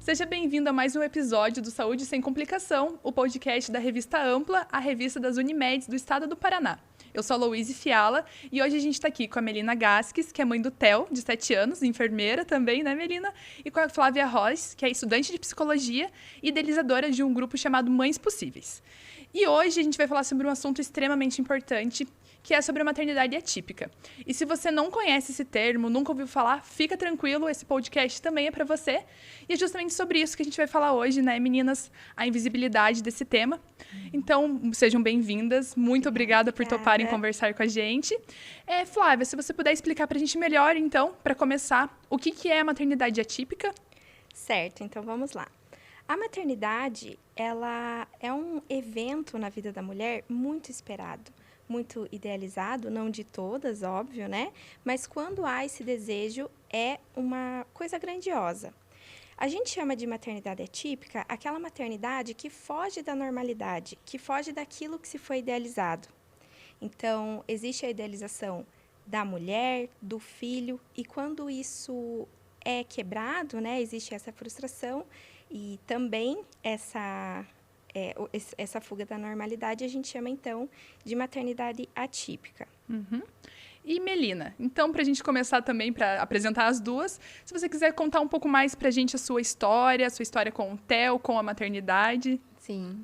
Seja bem-vindo a mais um episódio do Saúde Sem Complicação, o podcast da revista Ampla, a revista das Unimedes do estado do Paraná. Eu sou a Louise Fiala e hoje a gente está aqui com a Melina Gasques, que é mãe do Theo, de 7 anos, enfermeira também, né, Melina? E com a Flávia Ross, que é estudante de psicologia e idealizadora de um grupo chamado Mães Possíveis. E hoje a gente vai falar sobre um assunto extremamente importante, que é sobre a maternidade atípica. E se você não conhece esse termo, nunca ouviu falar, fica tranquilo, esse podcast também é para você. E é justamente sobre isso que a gente vai falar hoje, né, meninas? A invisibilidade desse tema. Então, sejam bem-vindas. Muito obrigada por toparem conversar com a gente. Flávia, se você puder explicar para a gente melhor, então, para começar, o que é a maternidade atípica? Certo, então vamos lá. A maternidade, ela é um evento na vida da mulher muito esperado, muito idealizado, não de todas, óbvio, né? Mas quando há esse desejo, é uma coisa grandiosa. A gente chama de maternidade atípica aquela maternidade que foge da normalidade, que foge daquilo que se foi idealizado. Então, existe a idealização da mulher, do filho, e quando isso é quebrado, né, existe essa frustração e também essa fuga da normalidade, a gente chama, então, de maternidade atípica. Uhum. E Melina, então, para a gente começar também, para apresentar as duas, se você quiser contar um pouco mais para a gente a sua história com o Theo, com a maternidade. Sim.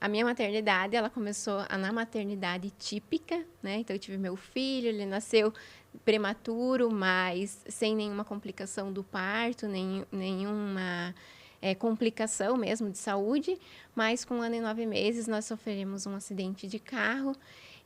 A minha maternidade, ela começou na maternidade típica, né? Então, eu tive meu filho, ele nasceu prematuro, mas sem nenhuma complicação do parto, nenhuma complicação mesmo de saúde. Mas com 1 ano e 9 meses, nós sofremos um acidente de carro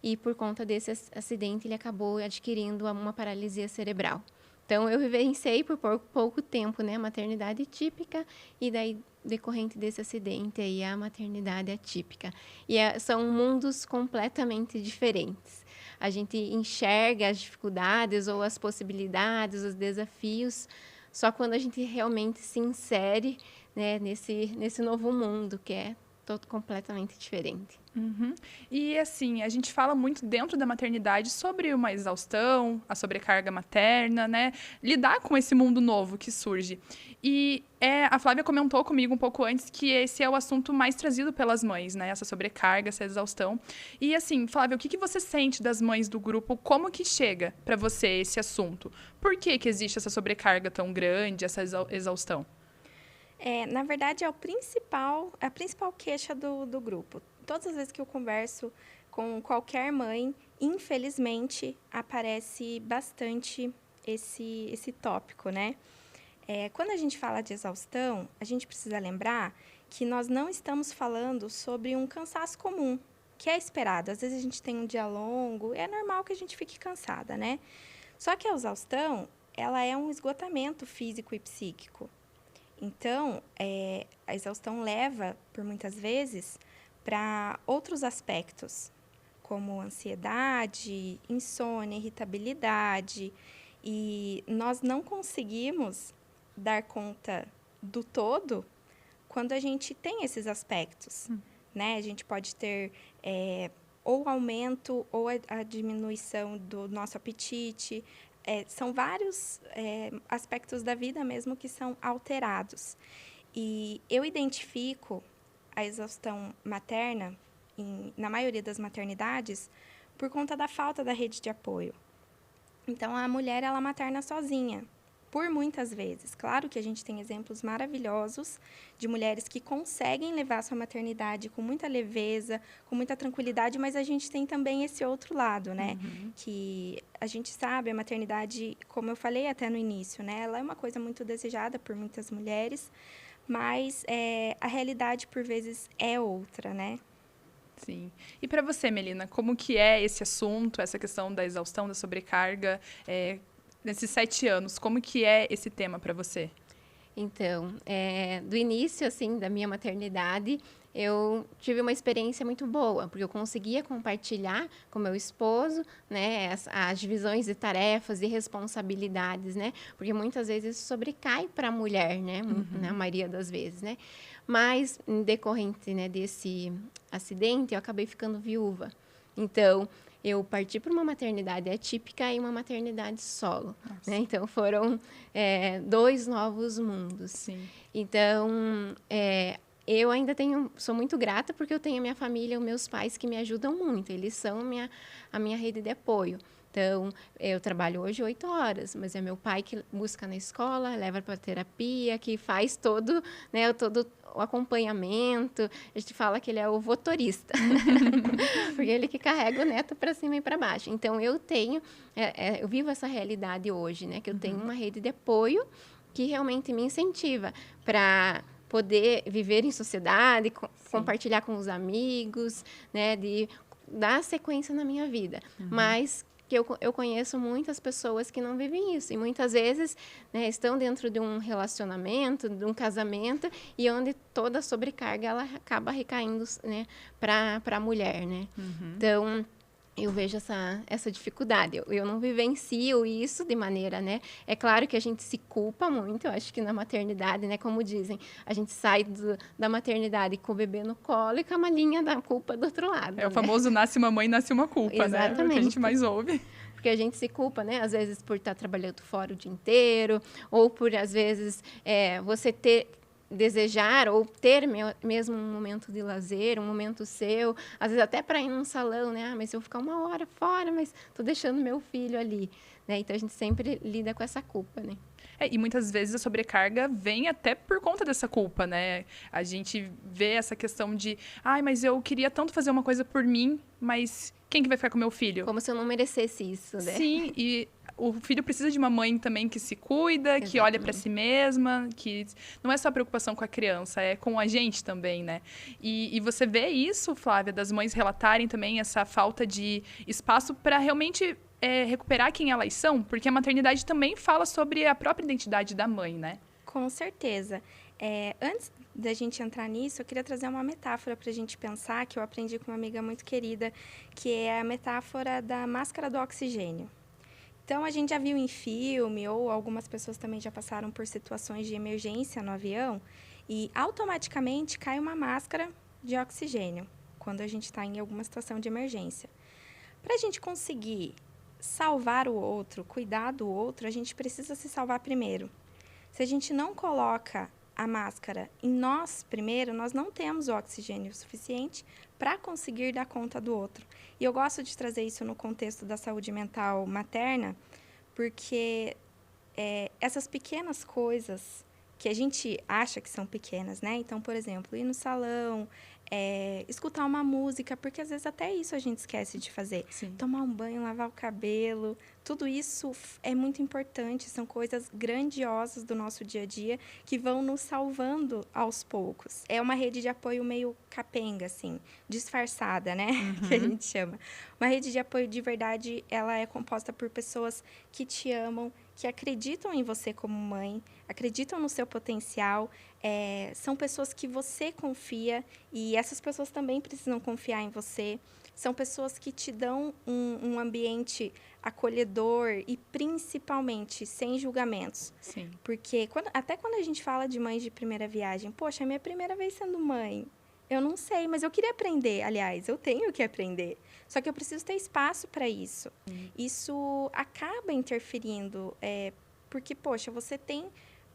e, por conta desse acidente, ele acabou adquirindo uma paralisia cerebral. Então, eu vivenciei por pouco tempo, né, a maternidade típica e daí, decorrente desse acidente, aí, a maternidade atípica. E são mundos completamente diferentes. A gente enxerga as dificuldades ou as possibilidades, os desafios, só quando a gente realmente se insere, né, nesse novo mundo, que é todo completamente diferente. Uhum. E assim, a gente fala muito dentro da maternidade sobre uma exaustão, a sobrecarga materna, né? Lidar com esse mundo novo que surge. E a Flávia comentou comigo um pouco antes que esse é o assunto mais trazido pelas mães, né? Essa sobrecarga, essa exaustão. E assim, Flávia, o que você sente das mães do grupo? Como que chega para você esse assunto? Por que existe essa sobrecarga tão grande, essa exaustão? Na verdade, é a principal queixa do grupo. Todas as vezes que eu converso com qualquer mãe, infelizmente, aparece bastante esse tópico, né? Quando a gente fala de exaustão, a gente precisa lembrar que nós não estamos falando sobre um cansaço comum, que é esperado. Às vezes a gente tem um dia longo, é normal que a gente fique cansada, né? Só que a exaustão, ela é um esgotamento físico e psíquico. Então, a exaustão leva, por muitas vezes, para outros aspectos, como ansiedade, insônia, irritabilidade. E nós não conseguimos dar conta do todo quando a gente tem esses aspectos, né? A gente pode ter ou aumento ou a diminuição do nosso apetite. São vários aspectos da vida mesmo que são alterados. E eu identifico a exaustão materna, na maioria das maternidades, por conta da falta da rede de apoio. Então, a mulher, ela materna sozinha, por muitas vezes. Claro que a gente tem exemplos maravilhosos de mulheres que conseguem levar a sua maternidade com muita leveza, com muita tranquilidade, mas a gente tem também esse outro lado, né? Uhum. Que a gente sabe, a maternidade, como eu falei até no início, né? Ela é uma coisa muito desejada por muitas mulheres, mas a realidade, por vezes, é outra, né? Sim. E para você, Melina, como que é esse assunto, essa questão da exaustão, da sobrecarga, nesses 7 anos, como que é esse tema para você? Então, do início, assim, da minha maternidade, eu tive uma experiência muito boa, porque eu conseguia compartilhar com meu esposo, né, as divisões de tarefas e responsabilidades, né, porque muitas vezes isso sobrecai para a mulher, né, na maioria das vezes, né, mas em decorrente, né, desse acidente, eu acabei ficando viúva. Então, eu parti para uma maternidade atípica e uma maternidade solo, né? Então, foram 2 novos mundos. Sim. Então, eu ainda sou muito grata porque eu tenho a minha família, os meus pais que me ajudam muito. Eles são a minha rede de apoio. Então, eu trabalho hoje 8 horas, mas é meu pai que busca na escola, leva para terapia, que faz todo o acompanhamento. A gente fala que ele é o votorista, porque ele que carrega o neto para cima e para baixo. Então, eu vivo essa realidade hoje, né? Que eu tenho uma rede de apoio que realmente me incentiva para poder viver em sociedade, compartilhar com os amigos, né? De dar sequência na minha vida. Mas que eu conheço muitas pessoas que não vivem isso. E muitas vezes, né, estão dentro de um relacionamento, de um casamento, e onde toda a sobrecarga ela acaba recaindo, né, para a mulher, né? Então, eu vejo essa dificuldade. Eu não vivencio isso de maneira, né? É claro que a gente se culpa muito, eu acho que na maternidade, né? Como dizem, a gente sai da maternidade com o bebê no colo e com a malinha da culpa do outro lado. É o famoso nasce uma mãe, nasce uma culpa, né? É o que a gente mais ouve. Porque a gente se culpa, né? Às vezes por estar trabalhando fora o dia inteiro, ou por, às vezes, você desejar ou ter mesmo um momento de lazer, um momento seu, às vezes até para ir num salão, né? Mas eu vou ficar 1 hora fora, mas estou deixando meu filho ali, né? Então, a gente sempre lida com essa culpa, né? E muitas vezes a sobrecarga vem até por conta dessa culpa, né? A gente vê essa questão de, mas eu queria tanto fazer uma coisa por mim, mas quem que vai ficar com meu filho? Como se eu não merecesse isso, né? Sim, e o filho precisa de uma mãe também que se cuida, Exatamente. que olha para si mesma, que não é só preocupação com a criança, é com a gente também, né? E você vê isso, Flávia, das mães relatarem também essa falta de espaço para realmente recuperar quem elas são, porque a maternidade também fala sobre a própria identidade da mãe, né? Com certeza. Antes da gente entrar nisso, eu queria trazer uma metáfora para a gente pensar, que eu aprendi com uma amiga muito querida, que é a metáfora da máscara do oxigênio. Então, a gente já viu em filme, ou algumas pessoas também já passaram por situações de emergência no avião, e automaticamente cai uma máscara de oxigênio, quando a gente está em alguma situação de emergência. Para a gente conseguir salvar o outro, cuidar do outro, a gente precisa se salvar primeiro. Se a gente não coloca a máscara em nós primeiro, nós não temos o oxigênio suficiente para conseguir dar conta do outro. E eu gosto de trazer isso no contexto da saúde mental materna, porque essas pequenas coisas que a gente acha que são pequenas, né? Então, por exemplo, ir no salão, escutar uma música, porque às vezes até isso a gente esquece de fazer. Sim. Tomar um banho, lavar o cabelo, tudo isso é muito importante, são coisas grandiosas do nosso dia a dia que vão nos salvando aos poucos. É uma rede de apoio meio capenga, assim, disfarçada, né? Que a gente chama. Uma rede de apoio de verdade, ela é composta por pessoas que te amam, que acreditam em você como mãe, acreditam no seu potencial, são pessoas que você confia e essas pessoas também precisam confiar em você. São pessoas que te dão um ambiente acolhedor e, principalmente, sem julgamentos. Sim. Porque até quando a gente fala de mães de primeira viagem, poxa, é minha primeira vez sendo mãe. Eu não sei, mas eu queria aprender. Aliás, eu tenho que aprender. Só que eu preciso ter espaço para isso. Isso acaba interferindo, porque, poxa, você tem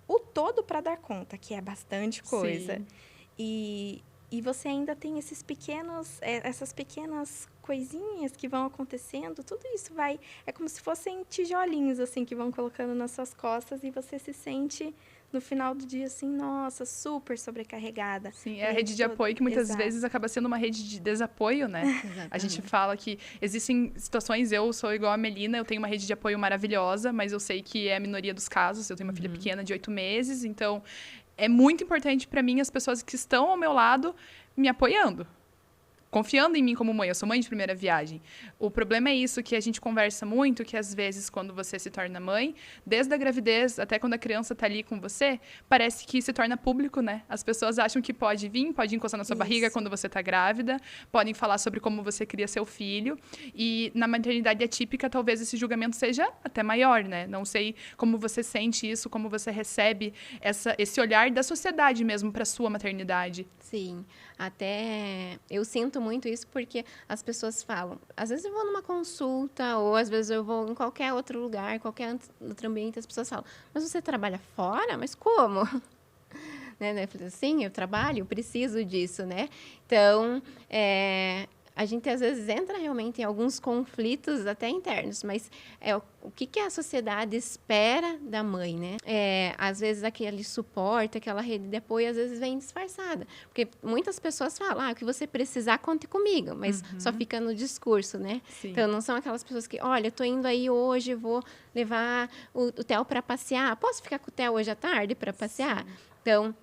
o todo para dar conta, que é bastante coisa. E você ainda tem essas pequenas coisinhas que vão acontecendo. Tudo isso é como se fossem tijolinhos, assim, que vão colocando nas suas costas e você se sente, no final do dia, assim, nossa, super sobrecarregada. Sim, é a rede de apoio que muitas vezes acaba sendo uma rede de desapoio, né? Exatamente. A gente fala que existem situações, eu sou igual a Melina, eu tenho uma rede de apoio maravilhosa, mas eu sei que é a minoria dos casos. Eu tenho uma filha pequena de 8 meses, então é muito importante para mim as pessoas que estão ao meu lado me apoiando. Confiando em mim como mãe. Eu sou mãe de primeira viagem. O problema é isso, que a gente conversa muito, que às vezes, quando você se torna mãe, desde a gravidez até quando a criança tá ali com você, parece que se torna público, né? As pessoas acham que pode encostar na sua barriga quando você tá grávida, podem falar sobre como você cria seu filho. E na maternidade atípica, talvez esse julgamento seja até maior, né? Não sei como você sente isso, como você recebe esse olhar da sociedade mesmo para sua maternidade. Sim, até eu sinto comento muito isso porque as pessoas falam, às vezes eu vou numa consulta ou às vezes eu vou em qualquer outro lugar, qualquer outro ambiente, as pessoas falam, mas você trabalha fora? Mas como? Né? Eu falei, sim, eu trabalho, eu preciso disso, né? Então, a gente às vezes entra realmente em alguns conflitos até internos, mas o que a sociedade espera da mãe, né? Às vezes aquele suporte, aquela rede de apoio, às vezes vem disfarçada. Porque muitas pessoas falam, o que você precisar, conte comigo, mas só fica no discurso, né? Sim. Então, não são aquelas pessoas que, olha, eu tô indo aí hoje, vou levar o Theo para passear. Posso ficar com o Theo hoje à tarde para passear? Sim. Então,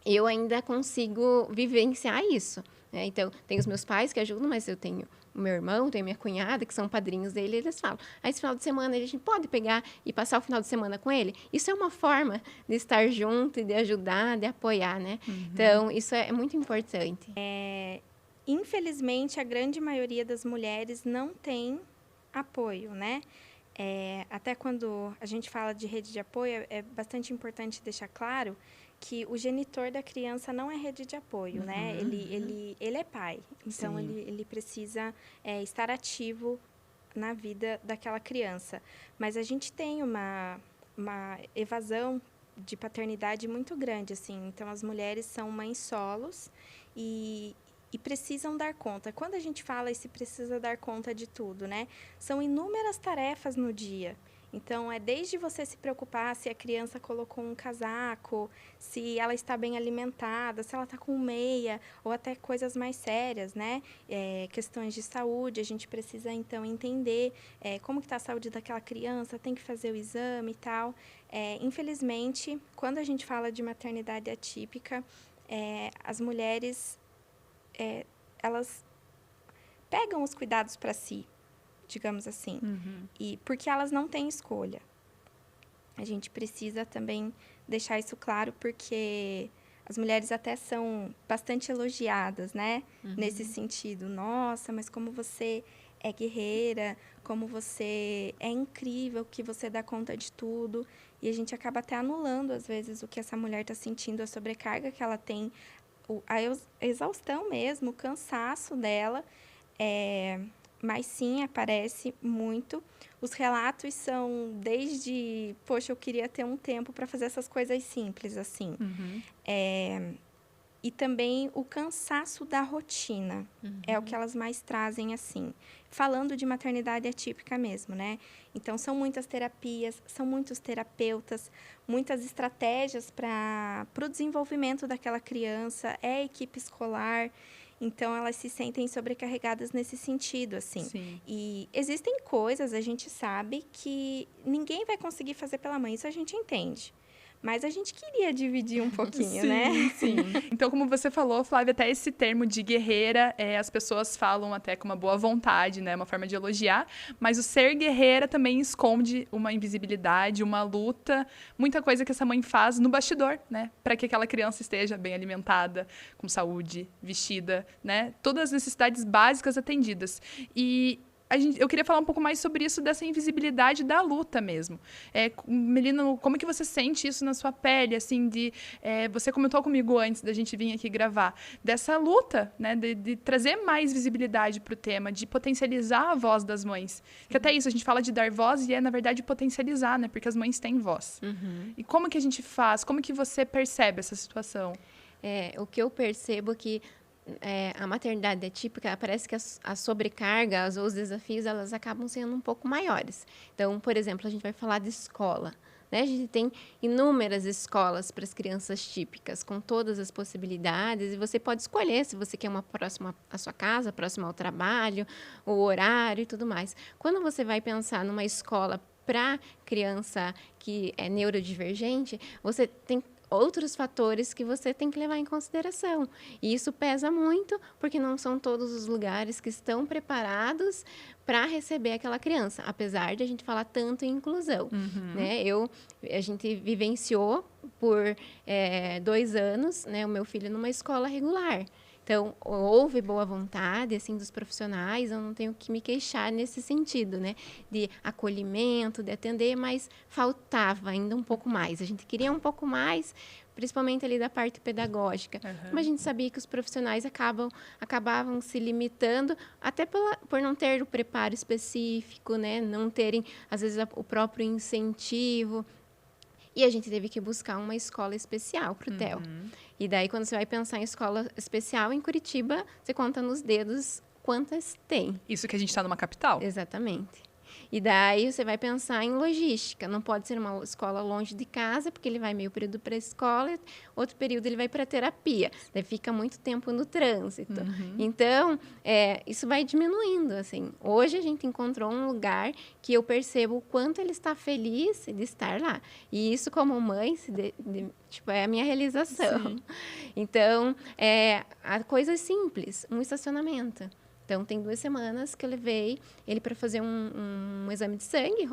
eu ainda consigo vivenciar isso. Então, tem os meus pais que ajudam, mas eu tenho o meu irmão, tenho a minha cunhada, que são padrinhos dele, e eles falam, esse final de semana a gente pode pegar e passar o final de semana com ele? Isso é uma forma de estar junto, de ajudar, de apoiar, né? Então, isso é muito importante. Infelizmente, a grande maioria das mulheres não tem apoio, né? Até quando a gente fala de rede de apoio, é bastante importante deixar claro que o genitor da criança não é rede de apoio, né? Ele é pai, então ele precisa estar ativo na vida daquela criança. Mas a gente tem uma evasão de paternidade muito grande, assim. Então, as mulheres são mães solos e precisam dar conta. Quando a gente fala se precisa dar conta de tudo, né? São inúmeras tarefas no dia. Então, desde você se preocupar se a criança colocou um casaco, se ela está bem alimentada, se ela está com meia, ou até coisas mais sérias, né? Questões de saúde, a gente precisa, então, entender como que está a saúde daquela criança, tem que fazer o exame e tal. Infelizmente, quando a gente fala de maternidade atípica, as mulheres, elas pegam os cuidados para si, digamos assim, e porque elas não têm escolha. A gente precisa também deixar isso claro, porque as mulheres até são bastante elogiadas, né? Nesse sentido. Nossa, mas como você é guerreira, como você é incrível, que você dá conta de tudo. E a gente acaba até anulando, às vezes, o que essa mulher está sentindo, a sobrecarga que ela tem, a exaustão mesmo, o cansaço dela. Mas sim, aparece muito. Os relatos são desde, poxa, eu queria ter um tempo para fazer essas coisas simples, assim. E também o cansaço da rotina. É o que elas mais trazem, assim. Falando de maternidade atípica mesmo, né? Então, são muitas terapias, são muitos terapeutas, muitas estratégias para o desenvolvimento daquela criança, equipe escolar. Então, elas se sentem sobrecarregadas nesse sentido, assim. Sim. E existem coisas, a gente sabe, que ninguém vai conseguir fazer pela mãe, isso a gente entende. Mas a gente queria dividir um pouquinho, né? Sim. Então, como você falou, Flávia, até esse termo de guerreira, as pessoas falam até com uma boa vontade, né? Uma forma de elogiar. Mas o ser guerreira também esconde uma invisibilidade, uma luta, muita coisa que essa mãe faz no bastidor, né? Para que aquela criança esteja bem alimentada, com saúde, vestida, né? Todas as necessidades básicas atendidas. E eu queria falar um pouco mais sobre isso, dessa invisibilidade da luta mesmo. Melina, como que você sente isso na sua pele, assim, você comentou comigo antes da gente vir aqui gravar, dessa luta, né, de trazer mais visibilidade para o tema, de potencializar a voz das mães. Que até isso, a gente fala de dar voz e na verdade, potencializar, né, porque as mães têm voz. E como que a gente faz? Como que você percebe essa situação? O que eu percebo que a maternidade atípica, parece que a sobrecarga, os desafios, elas acabam sendo um pouco maiores. Então, por exemplo, a gente vai falar de escola, né? A gente tem inúmeras escolas para as crianças típicas, com todas as possibilidades, e você pode escolher se você quer uma próxima à sua casa, próxima ao trabalho, o horário e tudo mais. Quando você vai pensar numa escola para criança que é neurodivergente, você tem outros fatores que você tem que levar em consideração. E isso pesa muito, porque não são todos os lugares que estão preparados para receber aquela criança, apesar de a gente falar tanto em inclusão. Né? A gente vivenciou por 2 anos, né, o meu filho numa escola regular. Então, houve boa vontade, assim, dos profissionais, eu não tenho que me queixar nesse sentido, né? De acolhimento, de atender, mas faltava ainda um pouco mais. A gente queria um pouco mais, principalmente ali da parte pedagógica. Mas a gente sabia que os profissionais acabavam se limitando, até por não ter o preparo específico, né? Não terem, às vezes, o próprio incentivo. E a gente teve que buscar uma escola especial para o Theo. E daí, quando você vai pensar em escola especial, em Curitiba, você conta nos dedos quantas tem. Isso que a gente está numa capital? Exatamente. E daí você vai pensar em logística. Não pode ser uma escola longe de casa, porque ele vai meio período para a escola, outro período ele vai para a terapia. Daí fica muito tempo no trânsito. Então, isso vai diminuindo, assim. Hoje a gente encontrou um lugar que eu percebo o quanto ele está feliz de estar lá. E isso, como mãe, é a minha realização. Sim. Então, a coisa é simples, um estacionamento. Então, tem 2 semanas que eu levei ele para fazer um exame de sangue,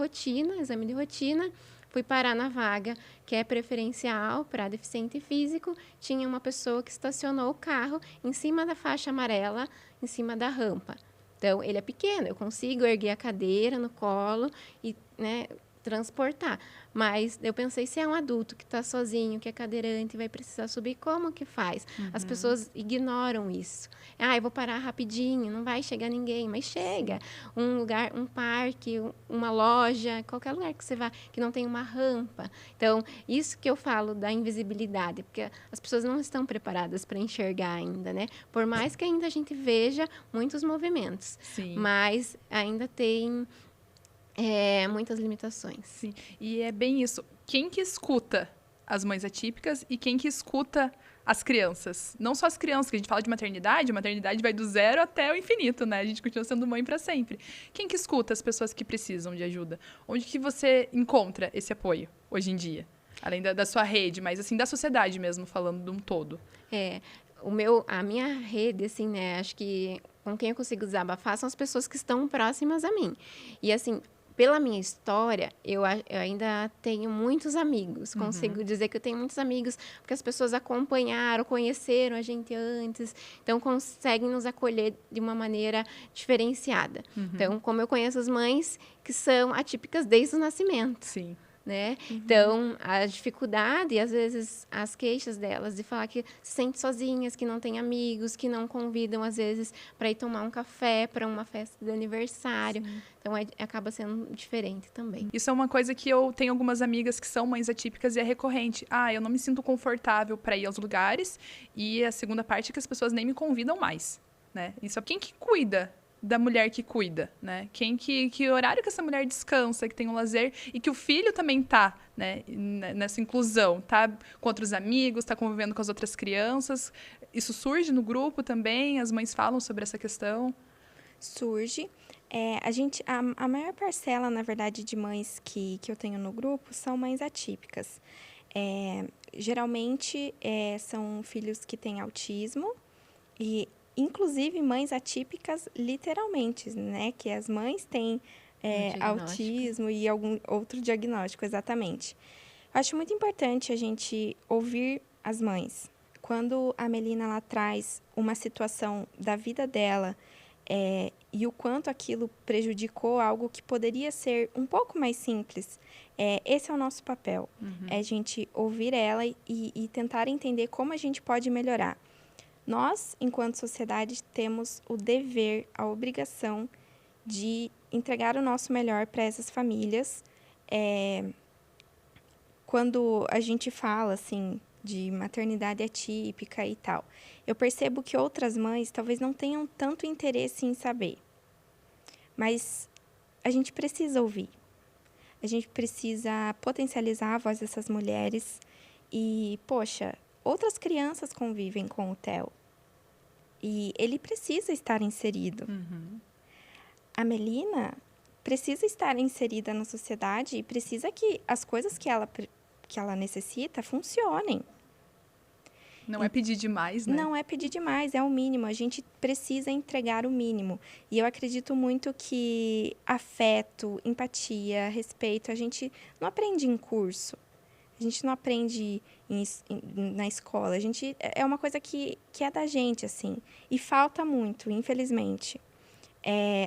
exame de rotina. Fui parar na vaga, que é preferencial para deficiente físico. Tinha uma pessoa que estacionou o carro em cima da faixa amarela, em cima da rampa. Então, ele é pequeno, eu consigo erguer a cadeira no colo e, né, transportar. Mas eu pensei, se é um adulto que está sozinho, que é cadeirante, vai precisar subir, como que faz? As pessoas ignoram isso. Eu vou parar rapidinho, não vai chegar ninguém, mas chega. Um lugar, um parque, uma loja, qualquer lugar que você vá, que não tem uma rampa. Então, isso que eu falo da invisibilidade, porque as pessoas não estão preparadas para enxergar ainda, né? Por mais que ainda a gente veja muitos movimentos, mas ainda tem muitas limitações. Sim, e é bem isso. Quem que escuta as mães atípicas e quem que escuta as crianças? Não só as crianças, que a gente fala de maternidade, a maternidade vai do 0 até o infinito, né? A gente continua sendo mãe para sempre. Quem que escuta as pessoas que precisam de ajuda? Onde que você encontra esse apoio hoje em dia? Além da sua rede, mas assim, da sociedade mesmo, falando de um todo. A minha rede, assim, né? Acho que com quem eu consigo desabafar são as pessoas que estão próximas a mim. E, assim, pela minha história, eu ainda tenho muitos amigos. Consigo dizer que eu tenho muitos amigos, porque as pessoas acompanharam, conheceram a gente antes. Então, conseguem nos acolher de uma maneira diferenciada. Então, como eu conheço as mães que são atípicas desde o nascimento. Sim. Né? Então, a dificuldade e, às vezes, as queixas delas de falar que se sentem sozinhas, que não têm amigos, que não convidam, às vezes, para ir tomar um café, para uma festa de aniversário. Então, acaba sendo diferente também. Isso é uma coisa que eu tenho algumas amigas que são mães atípicas e é recorrente. Eu não me sinto confortável para ir aos lugares. E a segunda parte é que as pessoas nem me convidam mais, né? Isso é quem que cuida da mulher que cuida, né? Que horário que essa mulher descansa, que tem um lazer e que o filho também tá, né, nessa inclusão, tá com outros amigos, tá convivendo com as outras crianças. Isso surge no grupo também? As mães falam sobre essa questão? Surge. A maior parcela, na verdade, de mães que eu tenho no grupo são mães atípicas. Geralmente, são filhos que têm autismo e inclusive mães atípicas, literalmente, né? Que as mães têm autismo e algum outro diagnóstico, exatamente. Eu acho muito importante a gente ouvir as mães. Quando a Melina ela traz uma situação da vida dela e o quanto aquilo prejudicou algo que poderia ser um pouco mais simples, esse é o nosso papel. É a gente ouvir ela e tentar entender como a gente pode melhorar. Nós, enquanto sociedade, temos o dever, a obrigação de entregar o nosso melhor para essas famílias. Quando a gente fala, assim, de maternidade atípica e tal, eu percebo que outras mães talvez não tenham tanto interesse em saber. Mas a gente precisa ouvir. A gente precisa potencializar a voz dessas mulheres. E, poxa, outras crianças convivem com o Theo. E ele precisa estar inserido. A Melina precisa estar inserida na sociedade e precisa que as coisas que ela necessita funcionem. Não é pedir demais, né? Não é pedir demais, é o mínimo. A gente precisa entregar o mínimo. E eu acredito muito que afeto, empatia, respeito, a gente não aprende em curso. A gente não aprende na escola. É uma coisa que é da gente, assim. E falta muito, infelizmente.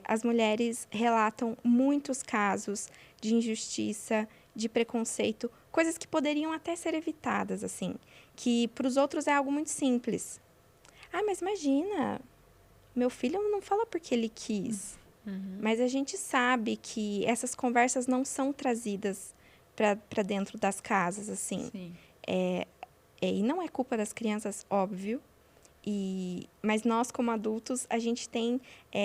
As mulheres relatam muitos casos de injustiça, de preconceito, coisas que poderiam até ser evitadas, assim. Que para os outros é algo muito simples. Ah, mas imagina, meu filho não fala porque ele quis. Mas a gente sabe que essas conversas não são trazidas para dentro das casas, assim. Sim. E não é culpa das crianças, óbvio. Mas nós, como adultos, a gente tem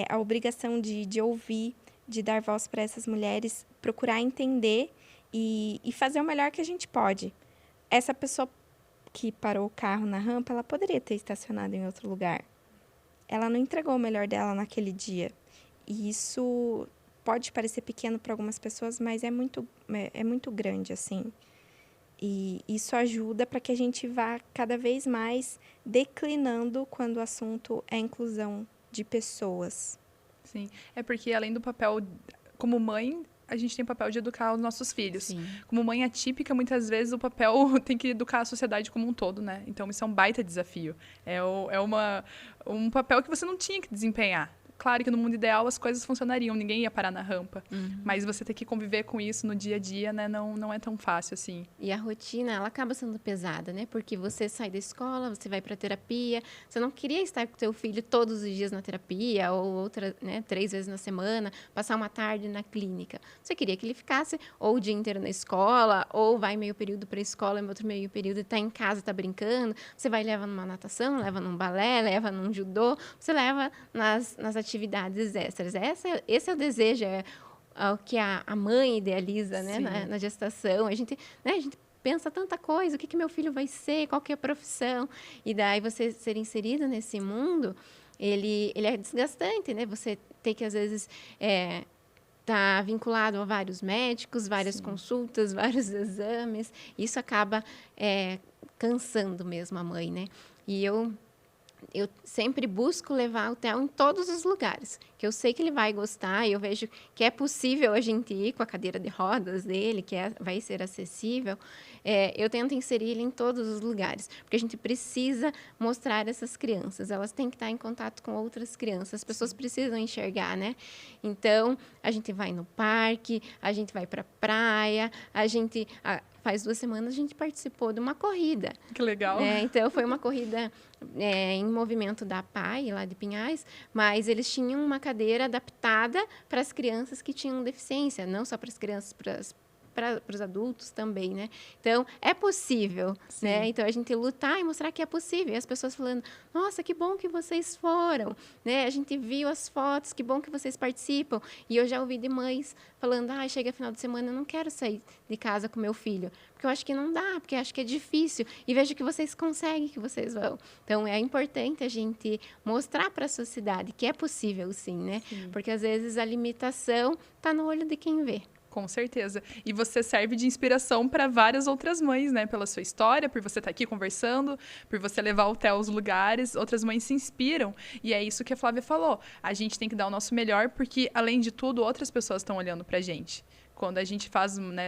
a obrigação de ouvir, de dar voz para essas mulheres, procurar entender e fazer o melhor que a gente pode. Essa pessoa que parou o carro na rampa, ela poderia ter estacionado em outro lugar. Ela não entregou o melhor dela naquele dia. E isso pode parecer pequeno para algumas pessoas, mas é muito grande, assim. E isso ajuda para que a gente vá cada vez mais declinando quando o assunto é inclusão de pessoas. Sim, é porque além do papel como mãe, a gente tem o papel de educar os nossos filhos. Sim. Como mãe atípica, muitas vezes o papel tem que educar a sociedade como um todo, né? Então, isso é um baita desafio. Um papel que você não tinha que desempenhar. Claro que no mundo ideal as coisas funcionariam, ninguém ia parar na rampa. Mas você ter que conviver com isso no dia a dia, né, não é tão fácil assim. E a rotina, ela acaba sendo pesada, né? Porque você sai da escola, você vai para terapia, você não queria estar com seu filho todos os dias na terapia, ou 3 vezes na semana, passar uma tarde na clínica. Você queria que ele ficasse ou o dia inteiro na escola, ou vai meio período para a escola, outro meio período está em casa, está brincando. Você vai leva numa natação, leva num balé, leva num judô, você leva nas atividades extras. Esse é o desejo, é o que a mãe idealiza, né, na gestação. A gente pensa tanta coisa, o que meu filho vai ser, qual que é a profissão. E daí você ser inserido nesse mundo, ele é desgastante, né? Você tem que, às vezes, tá vinculado a vários médicos, várias consultas, vários exames. Isso acaba cansando mesmo a mãe, né? E eu sempre busco levar o Theo em todos os lugares, que eu sei que ele vai gostar, e eu vejo que é possível a gente ir com a cadeira de rodas dele, que vai ser acessível. Eu tento inserir ele em todos os lugares, porque a gente precisa mostrar essas crianças, elas têm que estar em contato com outras crianças, as pessoas precisam enxergar, né? Então, a gente vai no parque, a gente vai para a praia, faz 2 semanas a gente participou de uma corrida. Que legal. Então, foi uma corrida em movimento da PAI, lá de Pinhais, mas eles tinham uma cadeira adaptada para as crianças que tinham deficiência, não só para as crianças, para os adultos também, né? Então, é possível, né? Então, a gente lutar e mostrar que é possível. E as pessoas falando, nossa, que bom que vocês foram, né? A gente viu as fotos, que bom que vocês participam. E eu já ouvi de mães falando, chega final de semana, eu não quero sair de casa com meu filho, porque eu acho que não dá, porque eu acho que é difícil. E vejo que vocês conseguem, que vocês vão. Então, é importante a gente mostrar para a sociedade que é possível, sim, né? Porque, às vezes, a limitação está no olho de quem vê. Com certeza. E você serve de inspiração para várias outras mães, né? Pela sua história, por você estar aqui conversando, por você levar o Theo aos lugares. Outras mães se inspiram. E é isso que a Flávia falou. A gente tem que dar o nosso melhor, porque, além de tudo, outras pessoas estão olhando para a gente. Quando a gente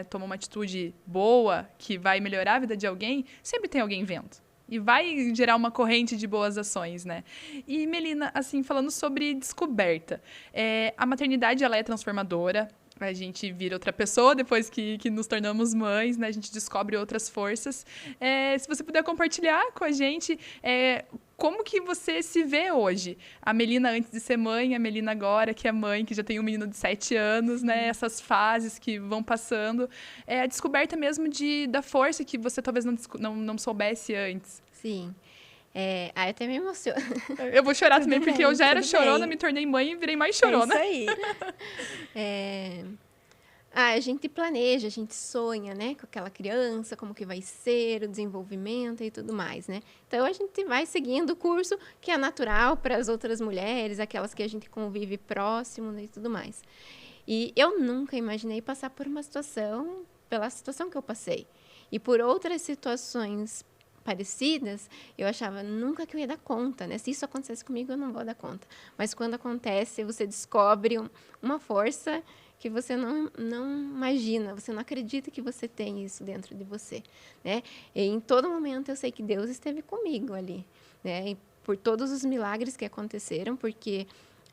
toma uma atitude boa, que vai melhorar a vida de alguém, sempre tem alguém vendo. E vai gerar uma corrente de boas ações, né? E, Melina, assim, falando sobre descoberta. A maternidade, ela é transformadora. A gente vira outra pessoa depois que nos tornamos mães, né? A gente descobre outras forças. Se você puder compartilhar com a gente como que você se vê hoje? A Melina antes de ser mãe, a Melina agora, que é mãe, que já tem um menino de 7 anos, né? Essas fases que vão passando. A descoberta mesmo da força que você talvez não soubesse antes. Sim. Eu até me emociono. Eu vou chorar também, porque eu já era chorona, me tornei mãe e virei mais chorona. É isso aí. A gente planeja, a gente sonha, né, com aquela criança, como que vai ser, o desenvolvimento e tudo mais, né? Então, a gente vai seguindo o curso que é natural para as outras mulheres, aquelas que a gente convive próximo, né, e tudo mais. E eu nunca imaginei passar pela situação que eu passei. E por outras situações parecidas, eu achava nunca que eu ia dar conta, né? Se isso acontecesse comigo, eu não vou dar conta. Mas quando acontece, você descobre uma força que você não imagina, você não acredita que você tem isso dentro de você, né? E em todo momento eu sei que Deus esteve comigo ali, né? E por todos os milagres que aconteceram, porque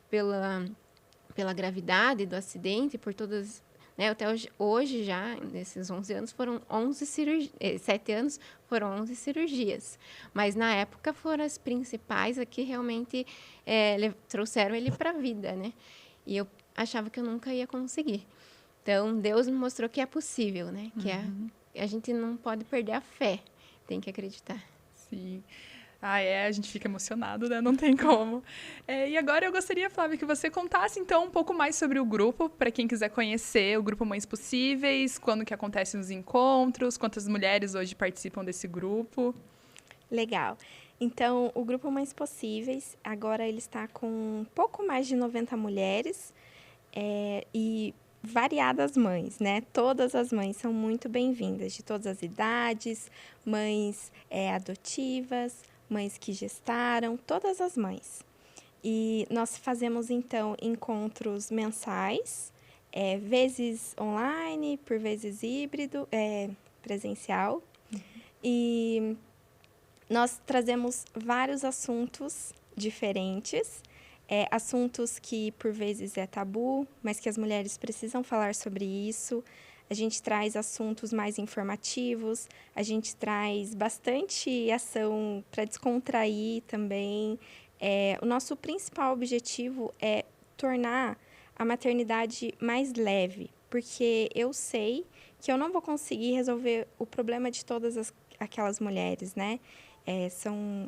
pela gravidade do acidente, por todas, né, até hoje já, nesses 11 anos, foram 11 cirurgias, 7 anos foram 11 cirurgias, mas na época foram as principais aqui realmente trouxeram ele para a vida, né? E eu achava que eu nunca ia conseguir. Então, Deus me mostrou que é possível, né? Que a gente não pode perder a fé, tem que acreditar. Sim. A gente fica emocionado, né? Não tem como. E agora eu gostaria, Flávia, que você contasse, então, um pouco mais sobre o grupo, para quem quiser conhecer o Grupo Mães Possíveis, quando que acontecem os encontros, quantas mulheres hoje participam desse grupo. Legal. Então, o Grupo Mães Possíveis, agora ele está com um pouco mais de 90 mulheres e variadas mães, né? Todas as mães são muito bem-vindas, de todas as idades, mães adotivas, mães que gestaram, todas as mães. E nós fazemos, então, encontros mensais, vezes online, por vezes híbrido, presencial. E nós trazemos vários assuntos diferentes, assuntos que, por vezes, é tabu, mas que as mulheres precisam falar sobre isso. A gente traz assuntos mais informativos, a gente traz bastante ação para descontrair também. O nosso principal objetivo é tornar a maternidade mais leve, porque eu sei que eu não vou conseguir resolver o problema de todas aquelas mulheres, né?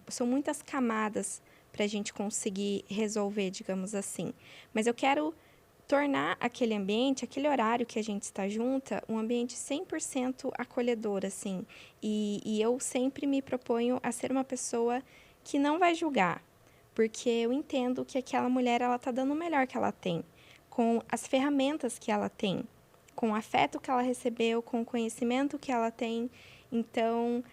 São muitas camadas para a gente conseguir resolver, digamos assim. Mas eu quero tornar aquele ambiente, aquele horário que a gente está junta, um ambiente 100% acolhedor, assim. E eu sempre me proponho a ser uma pessoa que não vai julgar, porque eu entendo que aquela mulher ela está dando o melhor que ela tem, com as ferramentas que ela tem, com o afeto que ela recebeu, com o conhecimento que ela tem. Então,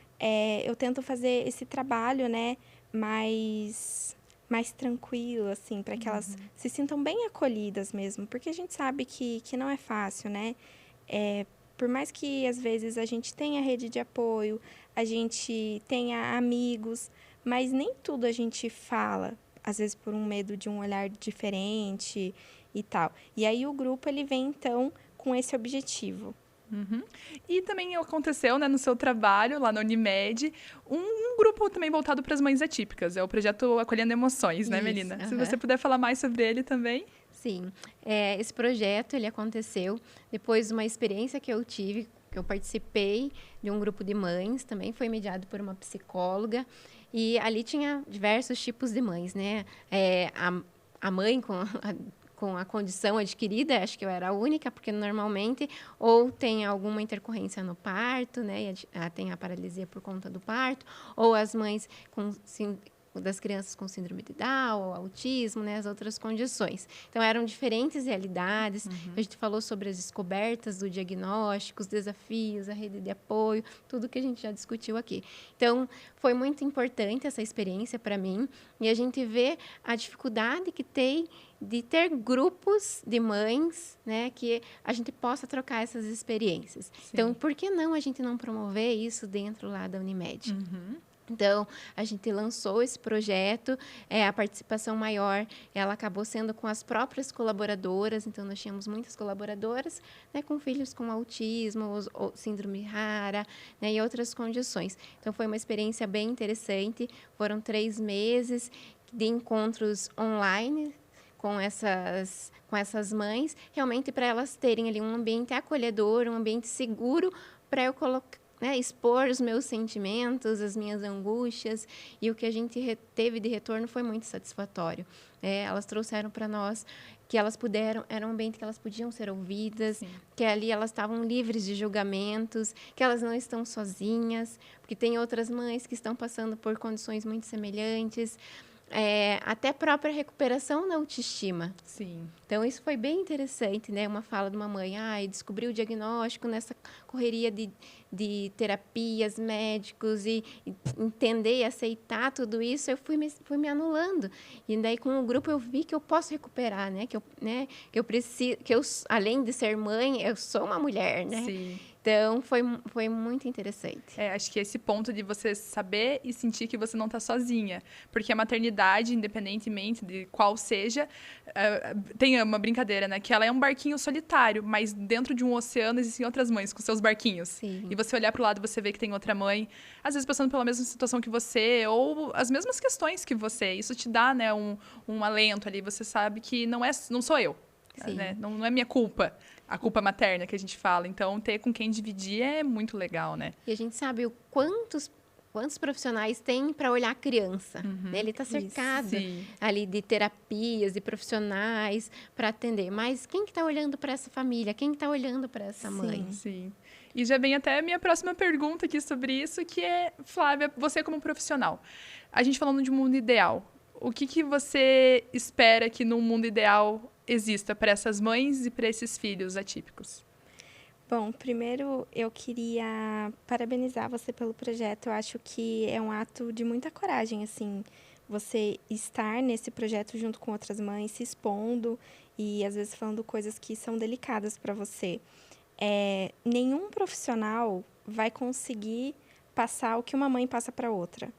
eu tento fazer esse trabalho, né, mais tranquilo, assim, para que elas se sintam bem acolhidas mesmo, porque a gente sabe que não é fácil, né? Por mais que, às vezes, a gente tenha rede de apoio, a gente tenha amigos, mas nem tudo a gente fala, às vezes por um medo de um olhar diferente e tal. E aí o grupo, ele vem, então, com esse objetivo. E também aconteceu, né, no seu trabalho, lá na Unimed, um grupo também voltado para as mães atípicas. É o projeto Acolhendo Emoções, né, Melina? Se você puder falar mais sobre ele também. Sim. Esse projeto, ele aconteceu depois de uma experiência que eu tive, que eu participei de um grupo de mães, também foi mediado por uma psicóloga, e ali tinha diversos tipos de mães, né? A mãe com a condição adquirida, acho que eu era a única, porque normalmente ou tem alguma intercorrência no parto, né, tem a paralisia por conta do parto, ou as mães das crianças com síndrome de Down, autismo, né, as outras condições. Então, eram diferentes realidades. A gente falou sobre as descobertas do diagnóstico, os desafios, a rede de apoio, tudo que a gente já discutiu aqui. Então, foi muito importante essa experiência para mim, e a gente vê a dificuldade que tem de ter grupos de mães, né, que a gente possa trocar essas experiências. Sim. Então, por que não a gente não promover isso dentro lá da Unimed? Então, a gente lançou esse projeto, a participação maior, ela acabou sendo com as próprias colaboradoras, então nós tínhamos muitas colaboradoras, né, com filhos com autismo, ou síndrome rara, né, e outras condições. Então, foi uma experiência bem interessante, foram 3 meses de encontros online com essas mães, realmente para elas terem ali um ambiente acolhedor, um ambiente seguro para eu colocar, né, expor os meus sentimentos, as minhas angústias, e o que a gente teve de retorno foi muito satisfatório. Elas trouxeram para nós que elas era um ambiente que elas podiam ser ouvidas, sim, que ali elas estavam livres de julgamentos, que elas não estão sozinhas, porque tem outras mães que estão passando por condições muito semelhantes. até a própria recuperação da autoestima. Sim. Então, isso foi bem interessante, né? Uma fala de uma mãe, descobri o diagnóstico nessa correria de terapias, médicos, e entender e aceitar tudo isso, eu fui me anulando. E daí, com o grupo, eu vi que eu posso recuperar, né? Que eu preciso, além de ser mãe, eu sou uma mulher, né? Sim. Então, foi muito interessante. Acho que esse ponto de você saber e sentir que você não está sozinha. Porque a maternidade, independentemente de qual seja, tem uma brincadeira, né? Que ela é um barquinho solitário, mas dentro de um oceano existem outras mães com seus barquinhos. Sim. E você olhar para o lado, você vê que tem outra mãe, às vezes passando pela mesma situação que você, ou as mesmas questões que você. Isso te dá, né, um alento ali. Você sabe que não sou eu. Né? Não é minha culpa, a culpa materna que a gente fala. Então, ter com quem dividir é muito legal, né? E a gente sabe o quantos profissionais tem para olhar a criança. Né? Ele está cercado ali de terapias, de profissionais para atender. Mas quem que está olhando para essa família? Quem está olhando para essa mãe? Sim. E já vem até a minha próxima pergunta aqui sobre isso, que é, Flávia, você como profissional. A gente falando de um mundo ideal. O que você espera que num mundo ideal exista para essas mães e para esses filhos atípicos? Bom, primeiro eu queria parabenizar você pelo projeto. Eu acho que é um ato de muita coragem, assim, você estar nesse projeto junto com outras mães, se expondo e às vezes falando coisas que são delicadas para você. Nenhum profissional vai conseguir passar o que uma mãe passa para outra.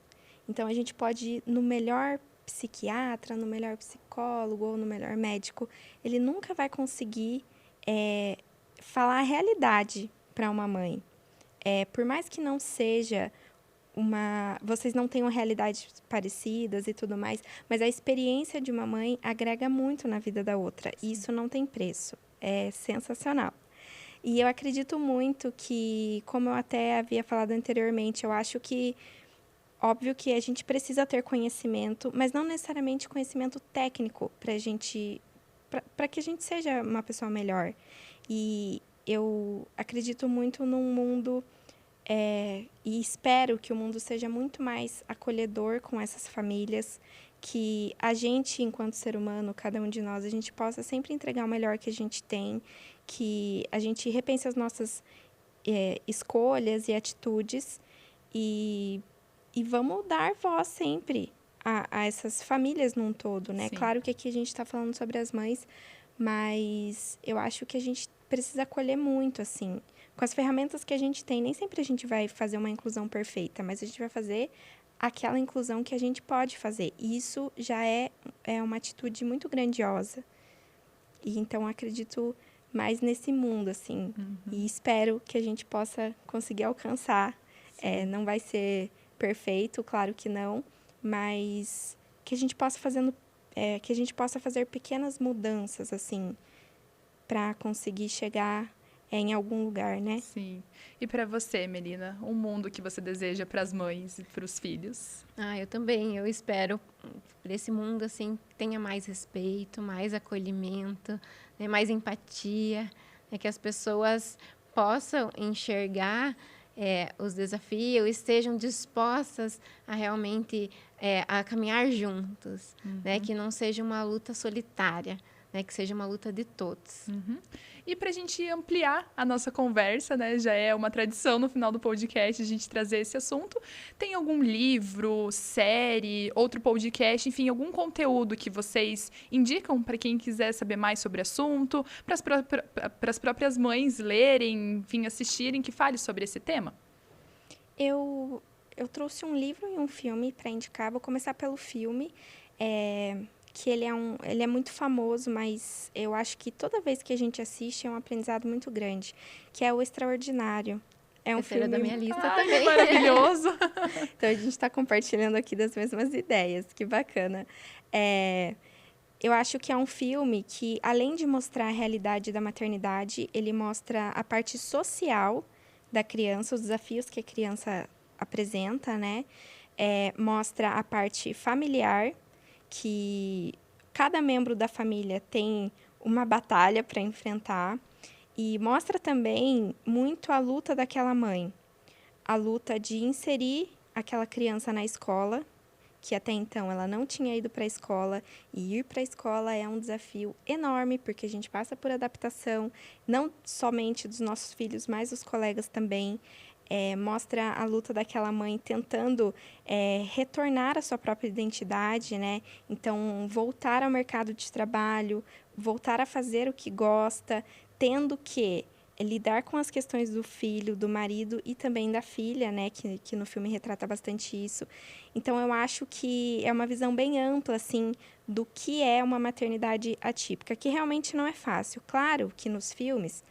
Então, a gente pode ir no melhor psiquiatra, no melhor psicólogo ou no melhor médico. Ele nunca vai conseguir falar a realidade para uma mãe. Por mais que não seja vocês não tenham realidades parecidas e tudo mais, mas a experiência de uma mãe agrega muito na vida da outra. E isso não tem preço. É sensacional. E eu acredito muito que, como eu até havia falado anteriormente, eu acho que, óbvio que a gente precisa ter conhecimento, mas não necessariamente conhecimento técnico para que a gente seja uma pessoa melhor. E eu acredito muito num mundo, e espero que o mundo seja muito mais acolhedor com essas famílias, que a gente, enquanto ser humano, cada um de nós, a gente possa sempre entregar o melhor que a gente tem, que a gente repense as nossas escolhas e atitudes e vamos dar voz sempre a essas famílias num todo, né? Sim. Claro que aqui a gente está falando sobre as mães, mas eu acho que a gente precisa acolher muito, assim. Com as ferramentas que a gente tem, nem sempre a gente vai fazer uma inclusão perfeita, mas a gente vai fazer aquela inclusão que a gente pode fazer. E isso já é uma atitude muito grandiosa. E então, acredito mais nesse mundo, assim. E espero que a gente possa conseguir alcançar. Não vai ser perfeito, claro que não, mas que a gente possa fazer pequenas mudanças, assim, para conseguir chegar em algum lugar, né? Sim. E para você, Melina, um mundo que você deseja para as mães e para os filhos? Eu também. Eu espero por esse mundo assim que tenha mais respeito, mais acolhimento, né, mais empatia, né, que as pessoas possam enxergar os desafios, estejam dispostas a realmente a caminhar juntos, né, que não seja uma luta solitária, né, que seja uma luta de todos. E para a gente ampliar a nossa conversa, né, já é uma tradição no final do podcast a gente trazer esse assunto. Tem algum livro, série, outro podcast, enfim, algum conteúdo que vocês indicam para quem quiser saber mais sobre o assunto, para as próprias mães lerem, enfim, assistirem, que fale sobre esse tema? Eu trouxe um livro e um filme para indicar. Vou começar pelo filme. Que ele é muito famoso, mas eu acho que toda vez que a gente assiste é um aprendizado muito grande, que é O Extraordinário. É um filme da minha lista também. também. Maravilhoso. Então, a gente está compartilhando aqui das mesmas ideias. Que bacana. Eu acho que é um filme que, além de mostrar a realidade da maternidade, ele mostra a parte social da criança, os desafios que a criança apresenta, né? Mostra a parte familiar, que cada membro da família tem uma batalha para enfrentar, e mostra também muito a luta daquela mãe, a luta de inserir aquela criança na escola, que até então ela não tinha ido para a escola, e ir para a escola é um desafio enorme, porque a gente passa por adaptação, não somente dos nossos filhos, mas dos colegas também. Mostra a luta daquela mãe tentando retornar à sua própria identidade, né? Então, voltar ao mercado de trabalho, voltar a fazer o que gosta, tendo que lidar com as questões do filho, do marido e também da filha, né? Que no filme retrata bastante isso. Então, eu acho que é uma visão bem ampla, assim, do que é uma maternidade atípica, que realmente não é fácil. Claro que nos filmes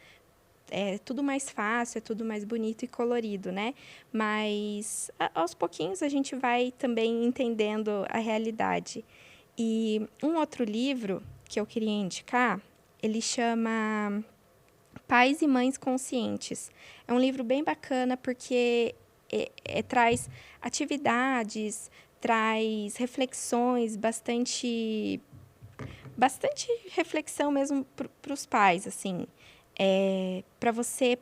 é tudo mais fácil, é tudo mais bonito e colorido, né? Mas aos pouquinhos a gente vai também entendendo a realidade. E um outro livro que eu queria indicar, ele chama Pais e Mães Conscientes. É um livro bem bacana porque traz atividades, traz reflexões, bastante reflexão mesmo para os pais, assim. Para você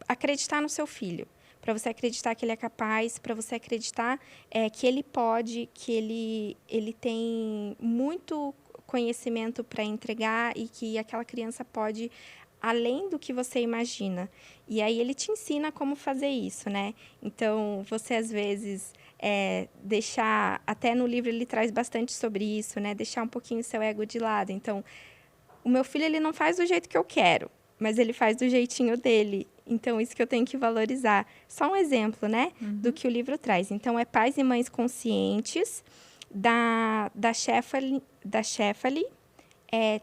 acreditar no seu filho, para você acreditar que ele é capaz, para você acreditar que ele pode, que ele tem muito conhecimento para entregar e que aquela criança pode além do que você imagina. E aí ele te ensina como fazer isso, né? Então, você às vezes deixar, até no livro ele traz bastante sobre isso, né? Deixar um pouquinho o seu ego de lado. Então, o meu filho ele não faz do jeito que eu quero, mas ele faz do jeitinho dele. Então, isso que eu tenho que valorizar. Só um exemplo, né, do que o livro traz. Então, é Pais e Mães Conscientes, da Shefali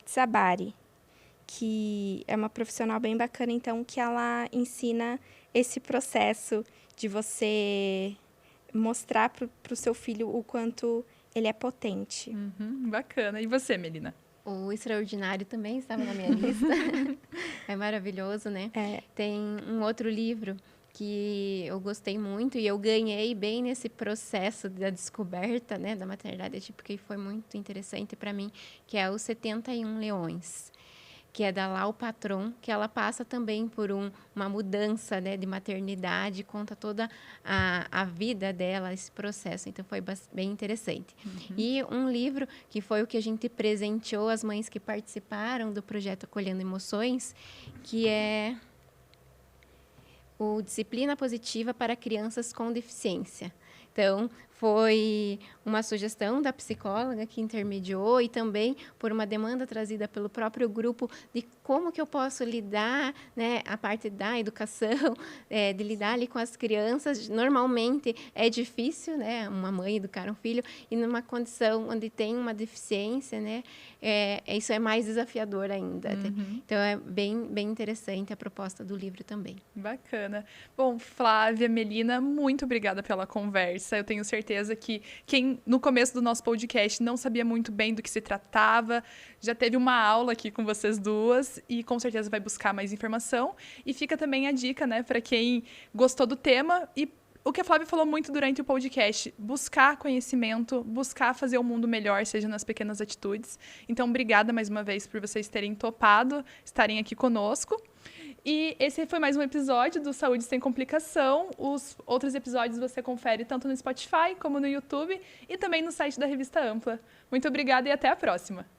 Tsabari, que é uma profissional bem bacana, então, que ela ensina esse processo de você mostrar para o seu filho o quanto ele é potente. Bacana. E você, Melina? O Extraordinário também estava na minha lista. É maravilhoso, né? Tem um outro livro que eu gostei muito e eu ganhei bem nesse processo da descoberta, né, da maternidade atípica, e foi muito interessante para mim, que é Os 71 Leões, que é da Lau Patron, que ela passa também por uma mudança, né, de maternidade, conta toda a vida dela, esse processo. Então, foi bem interessante. E um livro que foi o que a gente presenteou as mães que participaram do projeto Acolhendo Emoções, que é o Disciplina Positiva para Crianças com Deficiência. Então, foi uma sugestão da psicóloga que intermediou e também por uma demanda trazida pelo próprio grupo de como que eu posso lidar, né, a parte da educação, de lidar ali com as crianças. Normalmente é difícil, né, uma mãe educar um filho, e numa condição onde tem uma deficiência, né, isso é mais desafiador ainda. Então, é bem interessante a proposta do livro também. Bacana. Bom, Flávia, Melina, muito obrigada pela conversa. Eu tenho certeza que quem, no começo do nosso podcast, não sabia muito bem do que se tratava, já teve uma aula aqui com vocês duas e com certeza vai buscar mais informação. E fica também a dica, né, para quem gostou do tema e o que a Flávia falou muito durante o podcast, buscar conhecimento, buscar fazer o mundo melhor, seja nas pequenas atitudes. Então, obrigada mais uma vez por vocês terem topado, estarem aqui conosco. E esse foi mais um episódio do Saúde Sem Complicação. Os outros episódios você confere tanto no Spotify como no YouTube e também no site da Revista Ampla. Muito obrigada e até a próxima!